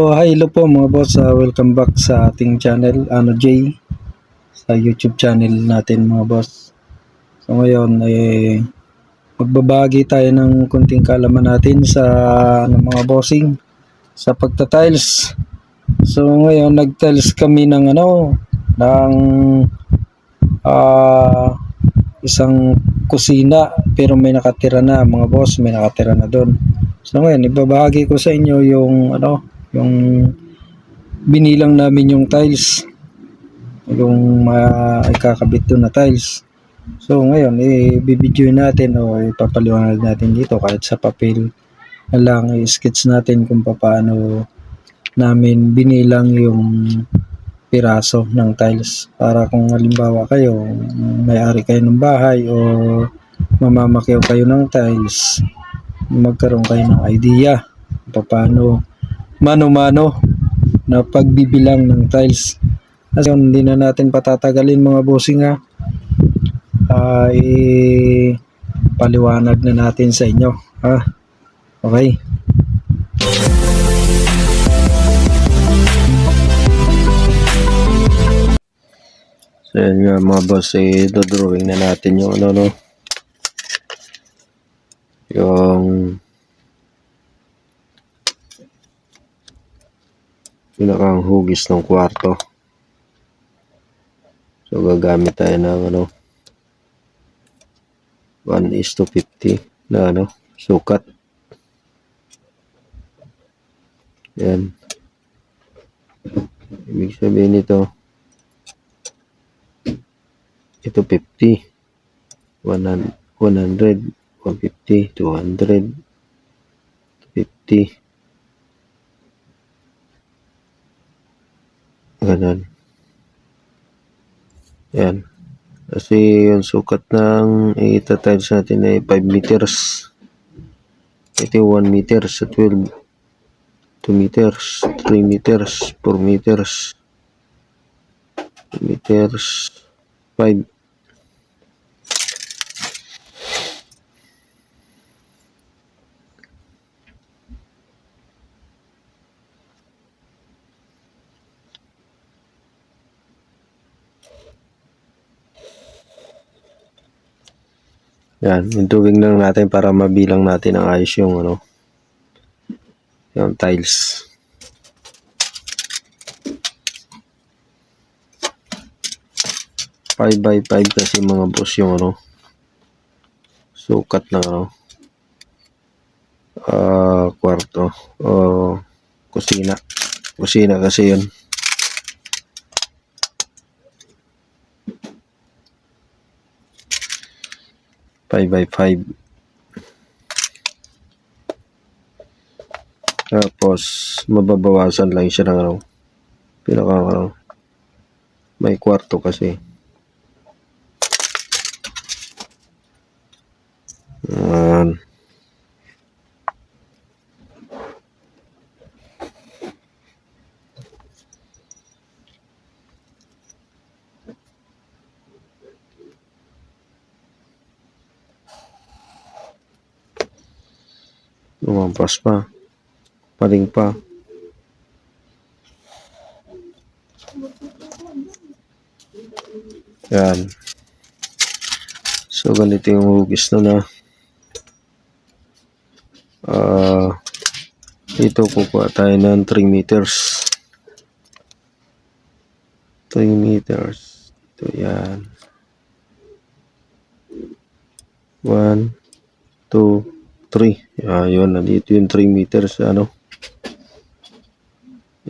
So, hi, hello po mga boss. Welcome back sa ating channel, Jay, sa YouTube channel natin mga boss. So ngayon, magbabagi tayo ng kunting kaalaman natin sa mga bossing sa pagta-tiles. So ngayon, nag-tiles kami ng ng ah, isang kusina, pero may nakatira na mga boss, may nakatira na doon. So ngayon, ibabahagi ko sa inyo yung yung binilang namin yung tiles, yung ikakabit doon na tiles. So ngayon, i-video natin o ipapaliwanag natin dito kahit sa papel na lang, i-sketch natin kung paano namin binilang yung piraso ng tiles, para kung halimbawa kayo may-ari kayo ng bahay o mamamakyaw kayo ng tiles, magkaroon kayo ng idea kung paano mano-mano na pagbibilang ng tiles. Kasi hindi na natin patatagalin mga bossing paliwanag na natin sa inyo okay. So yun nga mga boss, dodrawing na natin yung yung pinakang hugis ng kwarto. So gagamit tayo ng 1:50 na sukat. Yan. Ibig sabihin nito, ito 50, 100, 150, 200, 50. Ganun. Yan. Kasi yung sukat ng itatiles natin ay 5 meters. Ito yung 1 meter sa 12. 2 meters, 3 meters, 4 meters, 2 meters, 5. Yan, yung tubig lang natin para mabilang natin ang ayos yung yung tiles. Five by 5 kasi mga boss yung sukat ng kwarto o kusina kasi yun. Five by 5. Tapos mababawasan lang siya ng pinaka may kwarto kasi. Lumampas pa. Paling pa. Yan. So, ganito yung hugis na dito kukuha tayo ng 3 meters. 3 meters. Ito yan. 1, 2, 3. Yun. Nandito yung 3 meters.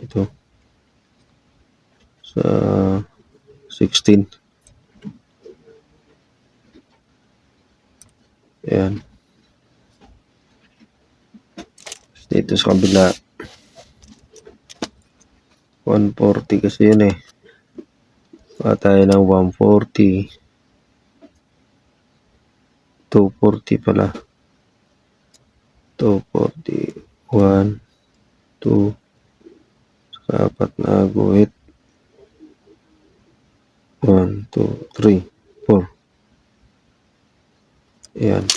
Ito. Sa 16. Ayan. Dito sa kabila 140 kasi yun tayo ng 140, 240 pala, 240, 1, 2, sa 4 na guhit, 1, 2, 3, 4. Ayan.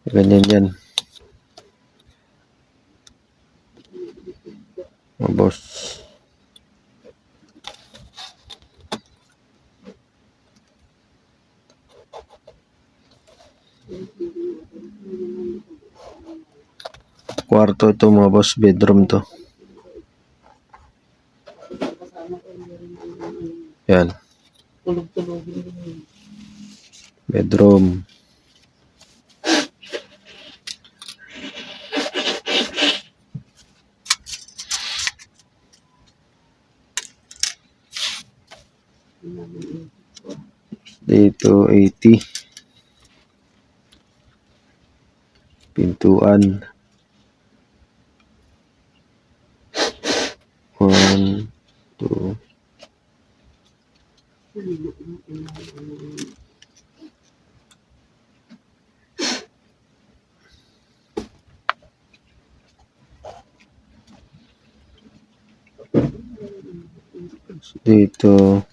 Ganyan yan, mga boss. Kwarto ito mga boss, bedroom to. Yan, bedroom. Dito 80. Pintuan. 1, 2. Dito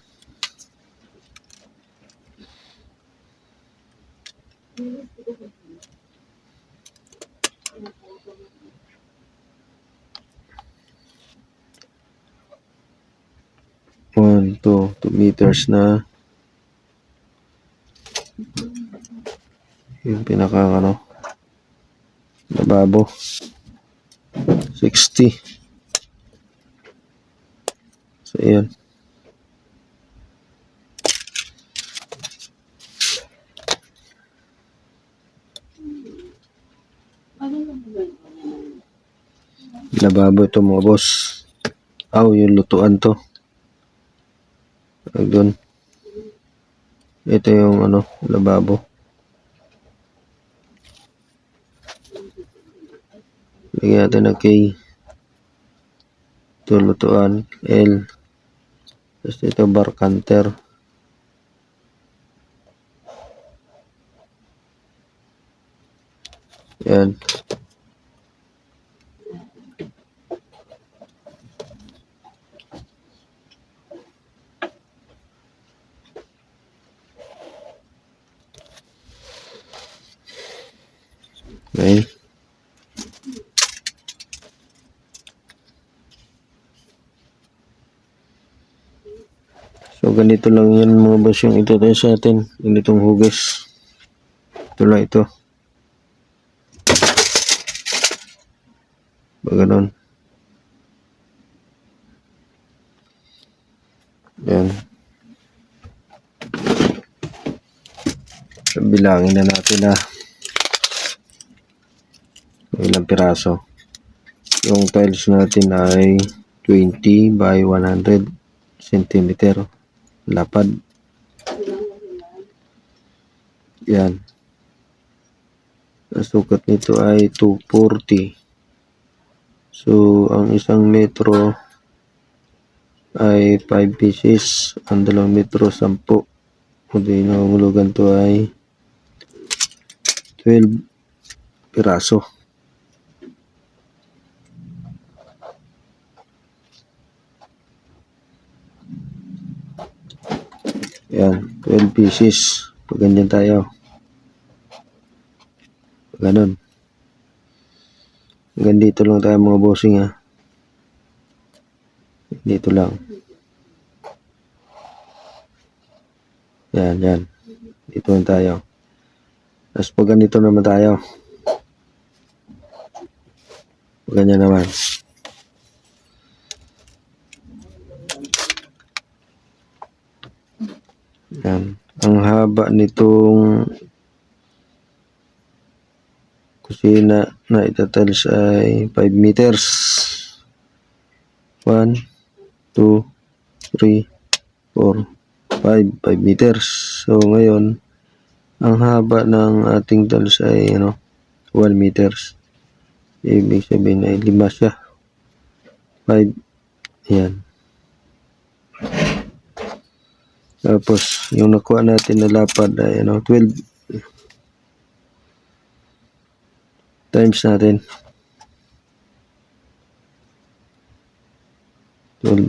1, 2 meters na yung pinaka lababo. 60. So ayan, lababo ito mga boss. Yung lutuan to. Doon. Ito yung lababo. Lagyan natin ng K. Ito lutuan, L. Tapos ito bar counter. Yan. Okay. So ganito lang yan mga boss yung ito tayo sa atin. Ganitong hugas. Ito lang ito. Ganun. Yan. Bilangin na natin ilang piraso. Yung tiles natin ay 20 by 100 cm lapad. Yan. Ang sukat nito ay 240. So ang 1 metro ay 5 pieces. Ang 2 metro 10. Kung nahulugan to ay 12 piraso. Yan, 12 pieces. Pag ganyan tayo. Pag ganun. Hanggang dito lang tayo mga bossing Dito lang. Yan. Dito lang tayo. Tapos pag ganito naman tayo. Pag ganyan naman. Yan. Ang haba nitong kusina na itatiles ay 5 meters. 1, 2, 3, 4, 5 meters. So ngayon, ang haba ng ating tiles ay 1 meters. Ibig sabihin ay 5 siya. 5. Yan. Tapos, yung nakuha natin na lapad ay 12 times natin. 12.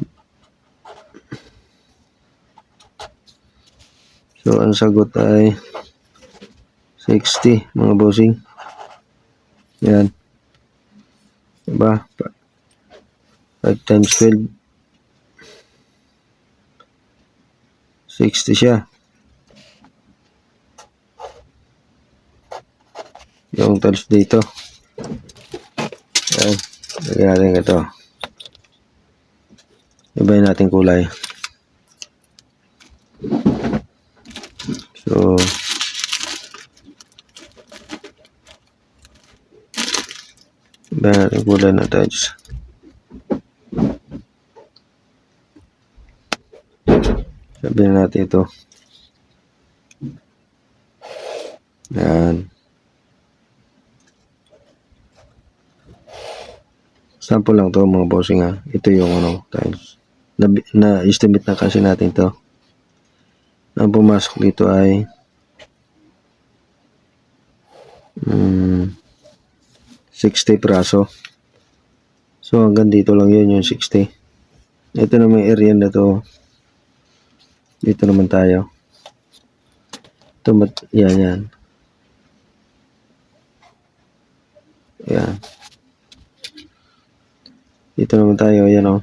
ang sagot ay 60 mga bossing. Yan. Diba? 5 times 12. 60 siya. Yung tiles dito. Yan. Lagyan natin ito. Ibahin natin kulay. So, ibahin natin kulay na tiles. Sabihin natin ito. Yan. Sample lang to mga bossing ha. Ito yung tiles. Na-estimate na kasi natin to. Ang pumasok dito ay 60 praso. So hanggang dito lang yun yung 60. Ito na may area na to. Dito naman tayo. Ito, yan. Yan. Dito naman tayo, yan o.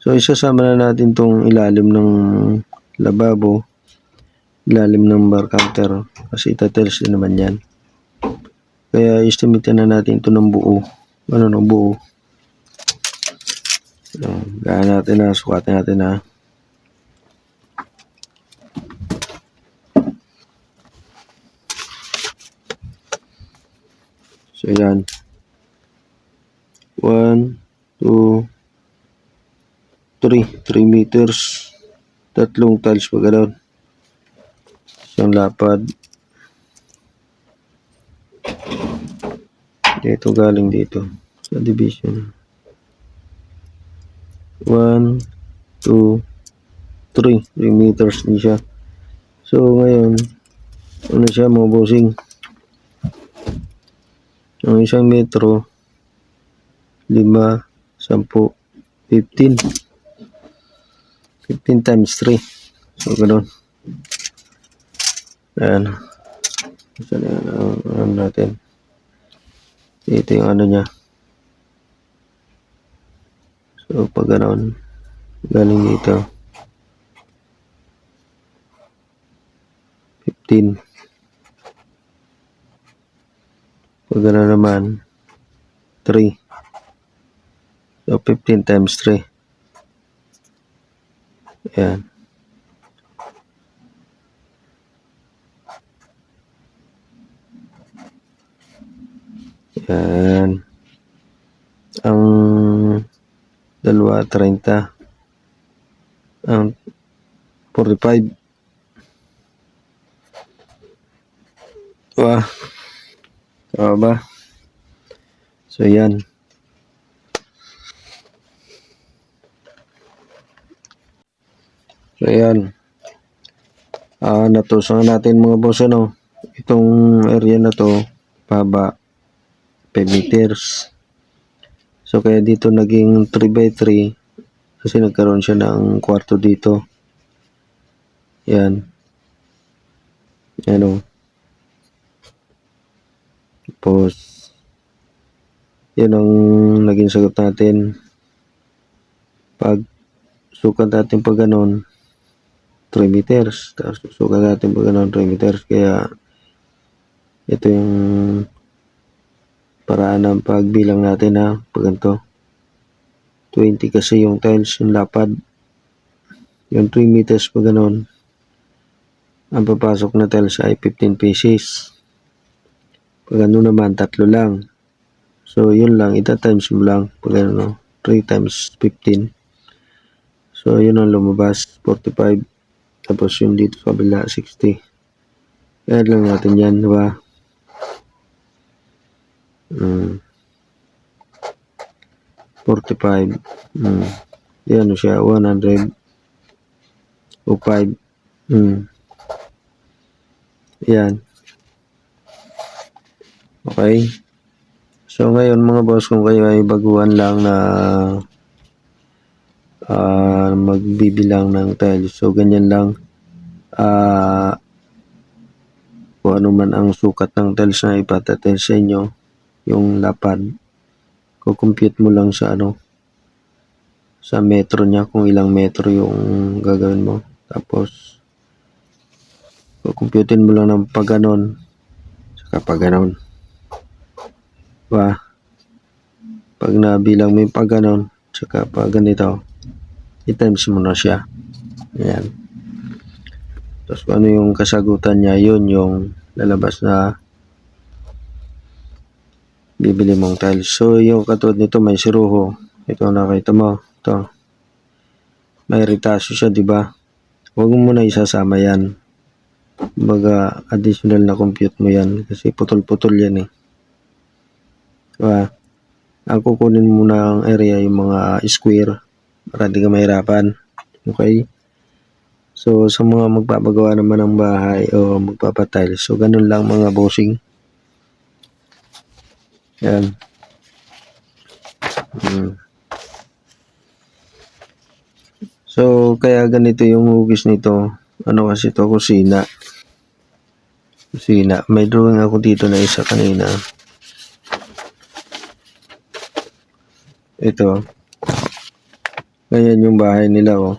So isasama na natin tong ilalim ng lababo, ilalim ng bar counter, kasi itatiles din naman yan. Kaya estimate na natin ito ng buo. Ng buo. Gaya natin na, sukatin natin na. So yan. 1, 2, 3 meters. Tatlong tiles pa gano'n. Isang lapad. Dito galing dito. Sa division. 1, 2, 3 meters din siya. So ngayon, ano siya mga bossing? Ang isang metro, 5, 10, 15. 15 times 3. So gano'n. Ayan. Saan yan? Ano natin? Ito yung ano niya. So pag gano'n, galing dito. 15. Pag gano'n naman, 3. So 15 times 3. Ayan. Ayan. Ang dalawa, 30. Ang 45. Wah. Tama ba? So yan. So yan. Natusan natin mga boss itong area na to, pahaba 5 meters. So kaya dito naging 3x3 kasi nagkaroon siya ng kwarto dito. Yan. Ano. Tapos yan ang naging sagot natin. Pag sukat natin pag ganon 3 meters. Tapos sukat natin pag ganon 3 meters. Kaya ito yung paraan ng pagbilang natin pag ganito. 20 kasi yung tiles, yung lapad. Yung 3 meters pag ganon. Ang papasok na tiles ay 15 pieces. Pag ano naman, 3 lang. So, yun lang. Ita-times mo lang. Pag ano, 3 times 15. So, yun ang lumabas. 45. Tapos yung dito sa kabila, 60. Add lang natin yan, diba? 45. Yan siya, 100. O 5. Yan. Okay. So ngayon mga boss, kung kayo ay baguhan lang na magbibilang ng tiles, so ganyan lang. naman ang sukat ng tiles na ipatatiles sa inyo, yung lapad. Kukompute mo lang sa sa metro niya, kung ilang metro yung gagawin mo. Tapos, kukumputin mo lang ng pag ganon, saka pag ganon. Diba? Pag nabilang mo yung pag ganon, saka pag ganito, i-times mo na siya. Ayan. Tapos kung ano yung kasagutan niya, yun yung lalabas na bibili mong tiles. So, yung katulad nito, may siruho. Ito nakita mo. Ito. May ritasyo siya, di ba? Huwag mo muna isasama yan. Baga, additional na compute mo yan. Kasi putol-putol yan eh. Diba? Ang kukunin mo na ang area, yung mga square, para di ka mahirapan. Okay? So, sa mga magpapagawa naman ng bahay o magpapatiles, so ganun lang mga bossing. Yan. So, kaya ganito yung hugis nito. Ano kasi ito? Kusina. Kusina. May drawing ako dito na isa kanina. Ito. Ganyan yung bahay nila, oh.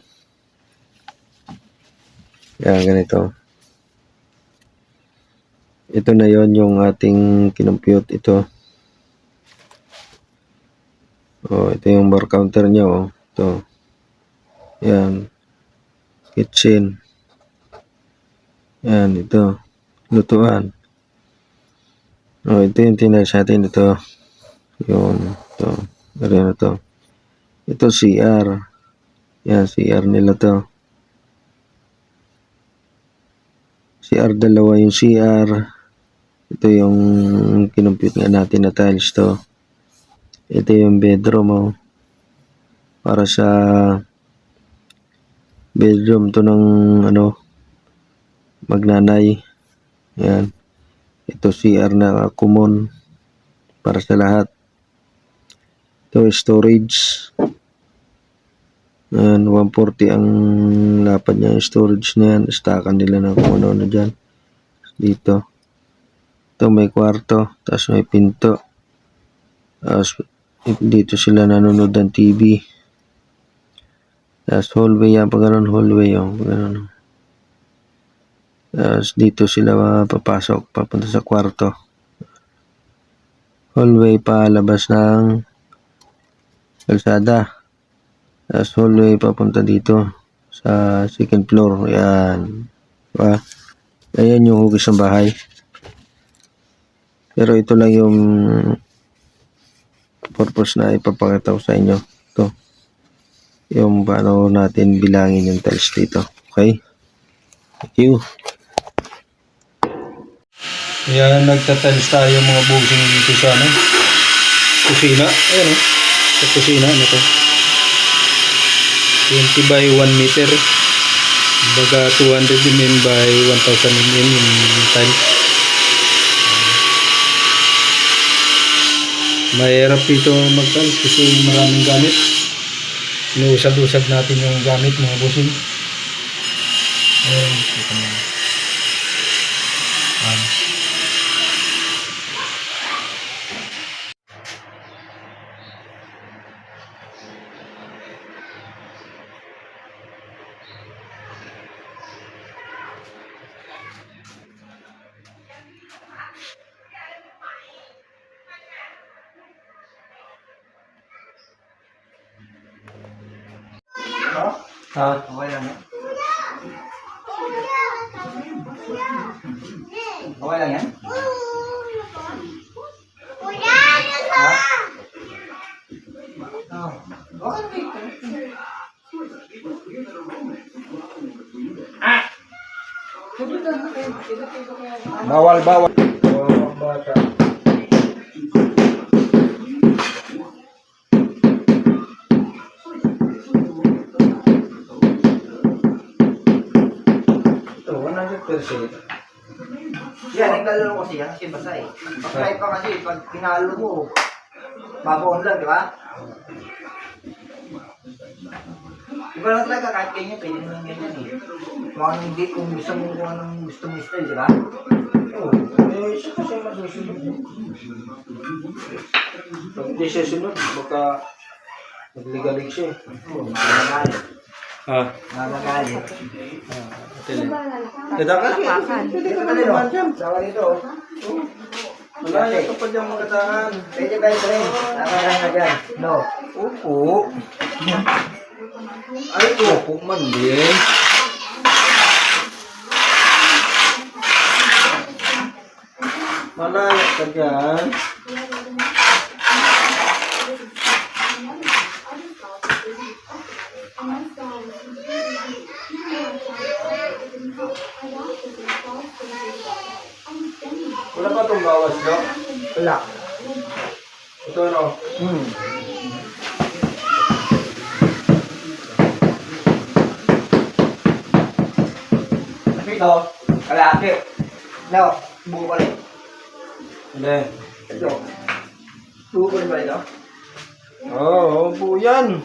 Yan, ganito. Ito na yon yung ating kinompute. Ito. Oh, ito yung bar counter niya, oh. Ito. Yan. Kitchen. Yan, ito. Lutuan. Oh, ito yung tinas natin. Ito. Yun. Ito. Ito na to. Ito CR. Yan, CR nila to. CR dalawa yung CR. Ito yung kinompute nga natin na tiles to. Ito yung bedroom, oh. Para sa bedroom to ng magnanay. Yan. Ito CR na common para sa lahat. Ito storage. Yan, 140 ang lapad niya, storage na yan. Stackan nila na kung ano na dyan. Dito. Ito may kwarto. Tapos may pinto. Tapos dito sila nanonood ng TV. Tapos hallway yan. Pag ganun hallway yung. Tapos dito sila papasok. Papunta sa kwarto. Hallway palabas ng kalsada. Tapos hallway papunta dito sa second floor. Yan. Diba? Ayan yung hugis ng bahay. Pero ito lang yung purpose na ipapakita ko sa inyo. Ito. Yung paano natin bilangin yung tiles dito. Okay? Thank you. Yan, nagtatiles tayo mga bossing dito sa kusina. Ayan o. Sa kusina, ano to? 20 by 1 meter. Baga 200 mm by 1000 mm yung tiles. Mahirap dito mag-tiles kasi maraming gamit. Inuusad-usad natin yung gamit mga bossing. Ayan, ito na. Okay lang yan? Okay lang yan? Ha? Okay lang. Bawal. Bata. Ito, 100%. Yan, naglalaro kasi yan kasi basa eh. Pag-try pa kasi, pag pinalo mo, babaon lang, di ba? Iba lang talaga kahit ganyan, pwede naman ganyan eh. Kung anong hindi, kung gusto mo style, di ba? Oo. Eh, siya kasi masusunod. Pag hindi siya sunod, baka nagligalig siya. Oo, mamagalit. Ha? Mamagalit. Dadakan siya. Pwede ka na naman dyan. Sawa dito. Malaya ka pa dyan magkatahan. Pwede ba ito rin? Nakalang na dyan. No. Opo. Ay, opo man din. Malaya ka dyan. Wala pa itong bawas, Dok? Wala. Ito ano? Ito. Kalaki. No. Buko rin. Hindi. Ito. Buko rin ba ito? Oo, opo yan.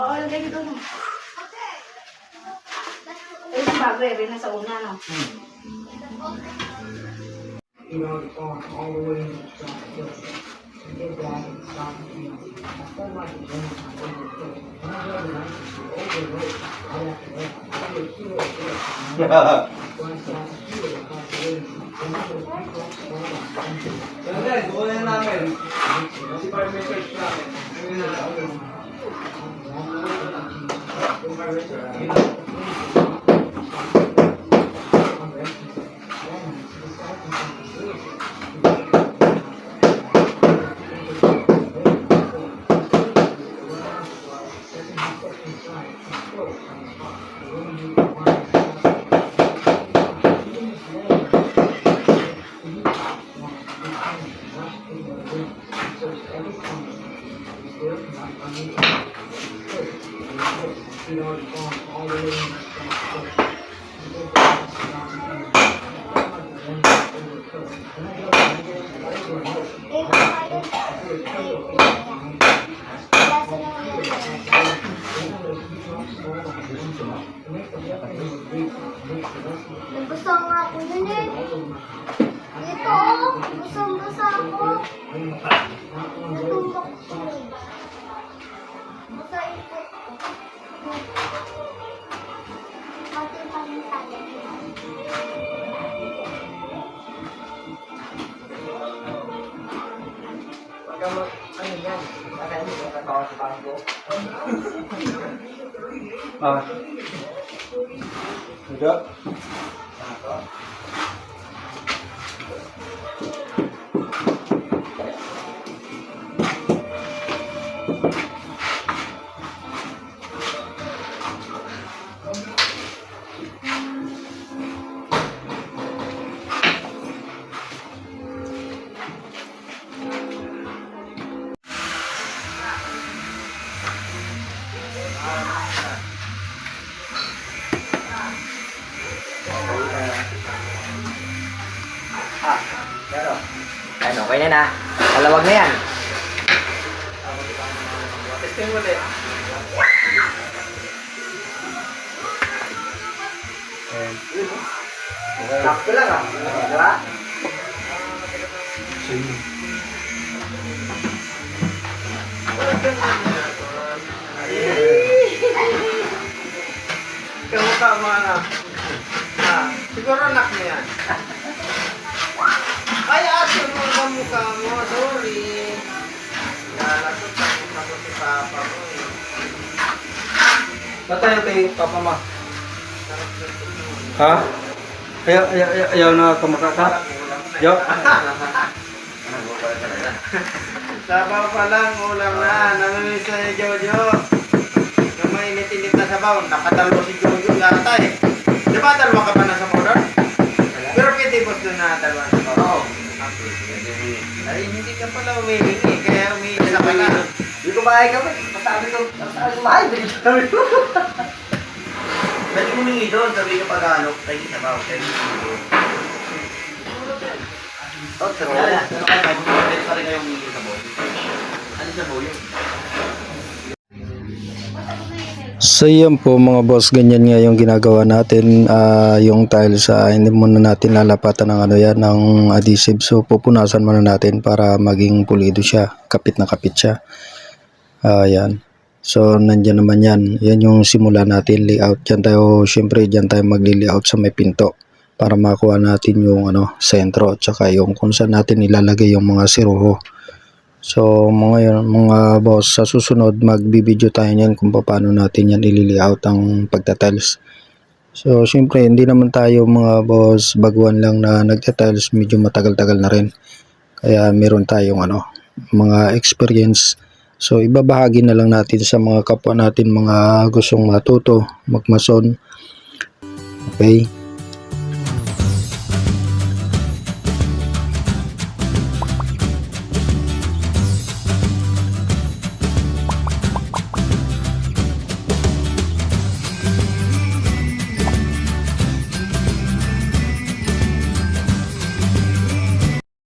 Oo, lagay dito na. Ay, yung bago eh, nasa una, no? Kukunin namin. Kasi para message namin. Nabasa nga ako nun eh. Ito, basang-basa ako. Natumbak ko. Basa ito. Pati pantay. Pagka ano yan? Baka hindi ko natawa sa bangko. Ah. Enggak. Pero, ano, okay na na. Kalawag na yan. Testing ulit. Sakto lang ah. Di ba? Kamukha mo ano? Ah, siguro anak mo yan. Ay, aso mo ang mukha mo. Sorry. Lalasot ako si Papa mo eh. Tatay kay Papa ma. Ha? Ayaw na kumakaka? Yo. Sabaw pa lang, ulam na. Namimiss na ni Jojo. Yung mainit-init na sabaw, nakadalwa si Jojo yata eh. Di ba dalawa ka pa na sa motor? Pero pwede boss doon na dalawa sa sabaw. Oo. Ay, hindi ka pala umihingi, kaya umihingi na pala. Hindi ko bahay kami. Masabi ko bahay. Sabi ko. Pwede mo humingi doon, sabi ka pag ano, tayo sa bawo, tayo sa bawo. Oh, pero Ano kaya kayo, pwede pa rin kayo humingi sa bawo. Ano sa bawo yun? So yan po mga boss, ganyan nga yung ginagawa natin. Yung tiles hindi muna natin lalapatan ng ano yan, ng adhesive. So pupunasan muna natin para maging pulido siya, kapit na kapit siya. Yan. So nandyan naman yan. Yan yung simula natin, layout. Diyan tayo, syempre diyan tayo magli-layout sa may pinto para makuha natin yung sentro, tsaka yung kung saan natin ilalagay yung mga siruho. So mga boss, sa susunod magbibideo tayo niyan kung paano natin yan ili-layout ang pagtatiles. So syempre hindi naman tayo mga boss baguhan lang na nagtatiles, medyo matagal-tagal na rin. Kaya meron tayong mga experience. So ibabahagi na lang natin sa mga kapwa natin, mga gustong matuto, magmason. Okay?